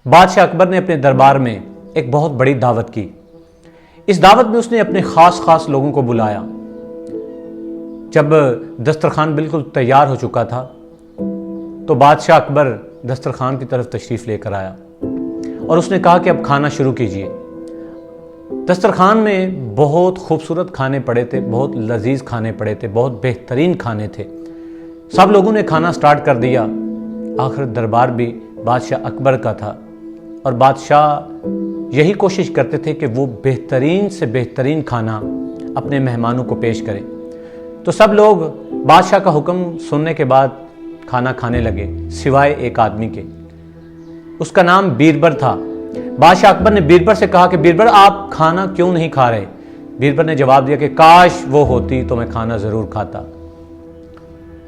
بادشاہ اکبر نے اپنے دربار میں ایک بہت بڑی دعوت کی۔ اس دعوت میں اس نے اپنے خاص لوگوں کو بلایا۔ جب دسترخوان بالکل تیار ہو چکا تھا تو بادشاہ اکبر دسترخوان کی طرف تشریف لے کر آیا اور اس نے کہا کہ اب کھانا شروع کیجئے۔ دسترخوان میں بہت خوبصورت کھانے پڑے تھے، بہت لذیذ کھانے پڑے تھے، بہت بہترین کھانے تھے۔ سب لوگوں نے کھانا سٹارٹ کر دیا۔ آخر دربار بھی بادشاہ اکبر کا تھا اور بادشاہ یہی کوشش کرتے تھے کہ وہ بہترین سے بہترین کھانا اپنے مہمانوں کو پیش کریں۔ تو سب لوگ بادشاہ کا حکم سننے کے بعد کھانا کھانے لگے، سوائے ایک آدمی کے۔ اس کا نام بیربل تھا۔ بادشاہ اکبر نے بیربل سے کہا کہ بیربل آپ کھانا کیوں نہیں کھا رہے؟ بیربل نے جواب دیا کہ کاش وہ ہوتی تو میں کھانا ضرور کھاتا۔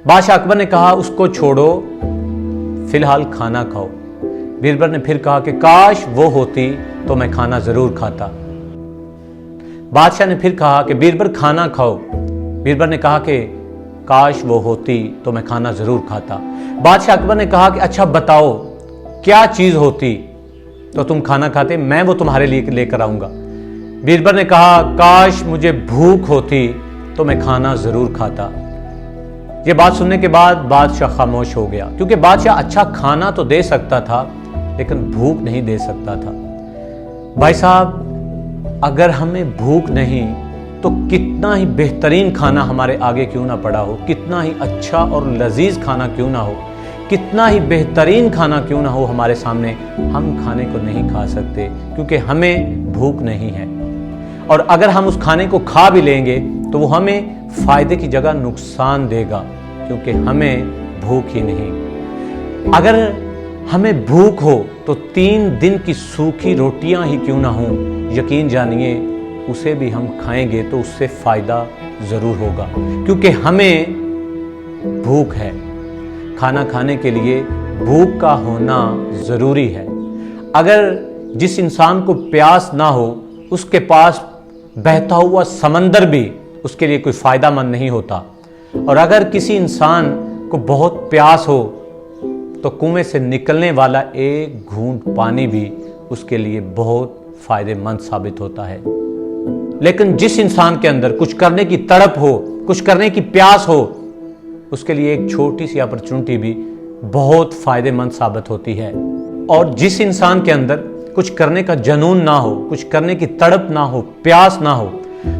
بادشاہ اکبر نے کہا اس کو چھوڑو، فی الحال کھانا کھاؤ۔ بیربل نے پھر کہا کہ کاش وہ ہوتی تو میں کھانا ضرور کھاتا۔ بادشاہ نے پھر کہا کہ بیربل کھانا کھاؤ۔ بیربل نے کہا کہ کاش وہ ہوتی تو میں کھانا ضرور کھاتا۔ بادشاہ اکبر نے کہا کہ اچھا بتاؤ کیا چیز ہوتی تو تم کھانا کھاتے، میں وہ تمہارے لیے لے کر آؤں گا۔ بیربل نے کہا کاش مجھے بھوک ہوتی تو میں کھانا ضرور کھاتا۔ یہ بات سننے کے بعد بادشاہ خاموش ہو گیا، کیونکہ بادشاہ اچھا کھانا تو دے سکتا تھا لیکن بھوک نہیں دے سکتا تھا۔ بھائی صاحب، اگر ہمیں بھوک نہیں تو کتنا ہی بہترین کھانا ہمارے آگے کیوں نہ پڑا ہو، کتنا ہی اچھا اور لذیذ کھانا کیوں نہ ہو، کتنا ہی بہترین کھانا کیوں نہ ہو ہمارے سامنے، ہم کھانے کو نہیں کھا سکتے کیونکہ ہمیں بھوک نہیں ہے۔ اور اگر ہم اس کھانے کو کھا بھی لیں گے تو وہ ہمیں فائدے کی جگہ نقصان دے گا، کیونکہ ہمیں بھوک ہی نہیں۔ اگر ہمیں بھوک ہو تو 3 دن کی سوکھی روٹیاں ہی کیوں نہ ہوں، یقین جانیے اسے بھی ہم کھائیں گے تو اس سے فائدہ ضرور ہوگا، کیونکہ ہمیں بھوک ہے۔ کھانا کھانے کے لیے بھوک کا ہونا ضروری ہے۔ اگر جس انسان کو پیاس نہ ہو، اس کے پاس بہتا ہوا سمندر بھی اس کے لیے کوئی فائدہ مند نہیں ہوتا، اور اگر کسی انسان کو بہت پیاس ہو تو کنویں سے نکلنے والا ایک گھونٹ پانی بھی اس کے لیے بہت فائدہ مند ثابت ہوتا ہے۔ لیکن جس انسان کے اندر کچھ کرنے کی تڑپ ہو، کچھ کرنے کی پیاس ہو، اس کے لیے ایک چھوٹی سی اپرچونٹی بھی بہت فائدہ مند ثابت ہوتی ہے۔ اور جس انسان کے اندر کچھ کرنے کا جنون نہ ہو، کچھ کرنے کی تڑپ نہ ہو، پیاس نہ ہو،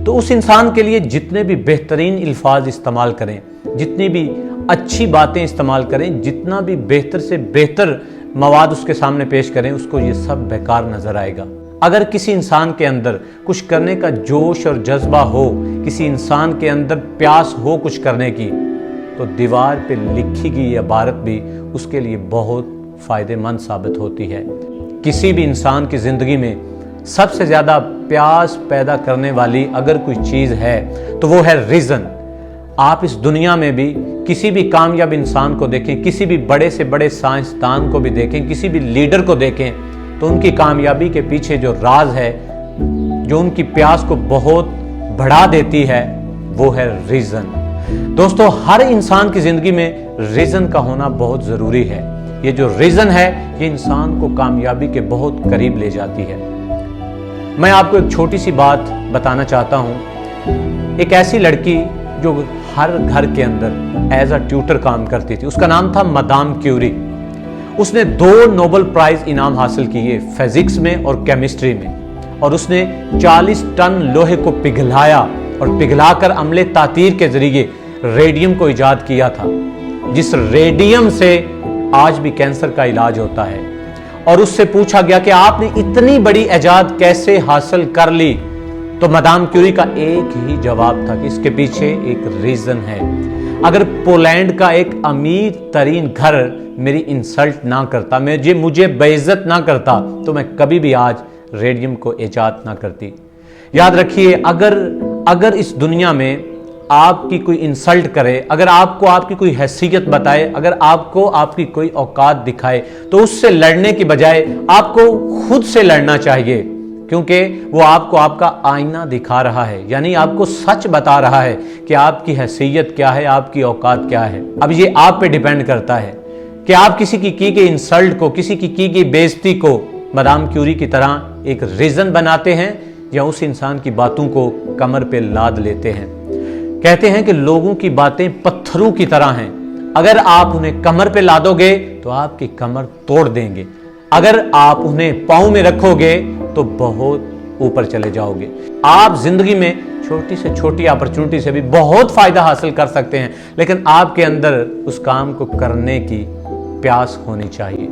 تو اس انسان کے لیے جتنے بھی بہترین الفاظ استعمال کریں، جتنی بھی اچھی باتیں استعمال کریں، جتنا بھی بہتر سے بہتر مواد اس کے سامنے پیش کریں، اس کو یہ سب بیکار نظر آئے گا۔ اگر کسی انسان کے اندر کچھ کرنے کا جوش اور جذبہ ہو، کسی انسان کے اندر پیاس ہو کچھ کرنے کی، تو دیوار پہ لکھی گئی یہ عبارت بھی اس کے لیے بہت فائدہ مند ثابت ہوتی ہے۔ کسی بھی انسان کی زندگی میں سب سے زیادہ پیاس پیدا کرنے والی اگر کوئی چیز ہے تو وہ ہے ریزن۔ آپ اس دنیا میں بھی کسی بھی کامیاب انسان کو دیکھیں، کسی بھی بڑے سے بڑے سائنسدان کو بھی دیکھیں، کسی بھی لیڈر کو دیکھیں، تو ان کی کامیابی کے پیچھے جو راز ہے، جو ان کی پیاس کو بہت بڑھا دیتی ہے، وہ ہے ریزن۔ دوستو، ہر انسان کی زندگی میں ریزن کا ہونا بہت ضروری ہے۔ یہ جو ریزن ہے یہ انسان کو کامیابی کے بہت قریب لے جاتی ہے۔ میں آپ کو ایک چھوٹی سی بات بتانا چاہتا ہوں۔ ایک ایسی لڑکی جو ہر گھر کے اندر ایز اے ٹیوٹر کام کرتی تھی، اس کا نام تھا مدام کیوری۔ اس نے 2 نوبل پرائز انعام حاصل کیے، فزکس میں اور کیمسٹری میں، اور اس نے 40 ٹن لوہے کو پگھلایا اور پگھلا کر عملے تعطیر کے ذریعے ریڈیم کو ایجاد کیا تھا، جس ریڈیم سے آج بھی کینسر کا علاج ہوتا ہے۔ اور اس سے پوچھا گیا کہ آپ نے اتنی بڑی ایجاد کیسے حاصل کر لی، تو مدام کیوری کا ایک ہی جواب تھا کہ اس کے پیچھے ایک ریزن ہے۔ اگر پولینڈ کا ایک امیر ترین گھر میری انسلٹ نہ کرتا، مجھے بے عزت نہ کرتا، تو میں کبھی بھی آج ریڈیم کو ایجاد نہ کرتی۔ یاد رکھیے، اگر اس دنیا میں آپ کی کوئی انسلٹ کرے، اگر آپ کو آپ کی کوئی حیثیت بتائے، اگر آپ کو آپ کی کوئی اوقات دکھائے، تو اس سے لڑنے کی بجائے آپ کو خود سے لڑنا چاہیے، کیونکہ وہ آپ کو آپ کا آئینہ دکھا رہا ہے، یعنی آپ کو سچ بتا رہا ہے کہ آپ کی حیثیت کیا ہے، آپ کی اوقات کیا ہے۔ اب یہ آپ پہ ڈیپینڈ کرتا ہے کہ آپ کسی کی گئی انسلٹ کو, کسی کی گئی بیزتی کو مدام کیوری کی طرح ایک ریزن بناتے ہیں یا اس انسان کی باتوں کو کمر پہ لاد لیتے ہیں. کہتے ہیں کہ لوگوں کی باتیں پتھروں کی طرح ہیں, اگر آپ انہیں کمر پہ لادو گے تو آپ کی کمر توڑ دیں گے, اگر آپ انہیں پاؤں میں رکھو گے تو بہت اوپر چلے جاؤ گے. آپ زندگی میں چھوٹی سے چھوٹی اپرچونٹی سے بھی بہت فائدہ حاصل کر سکتے ہیں, لیکن آپ کے اندر اس کام کو کرنے کی پیاس ہونی چاہیے.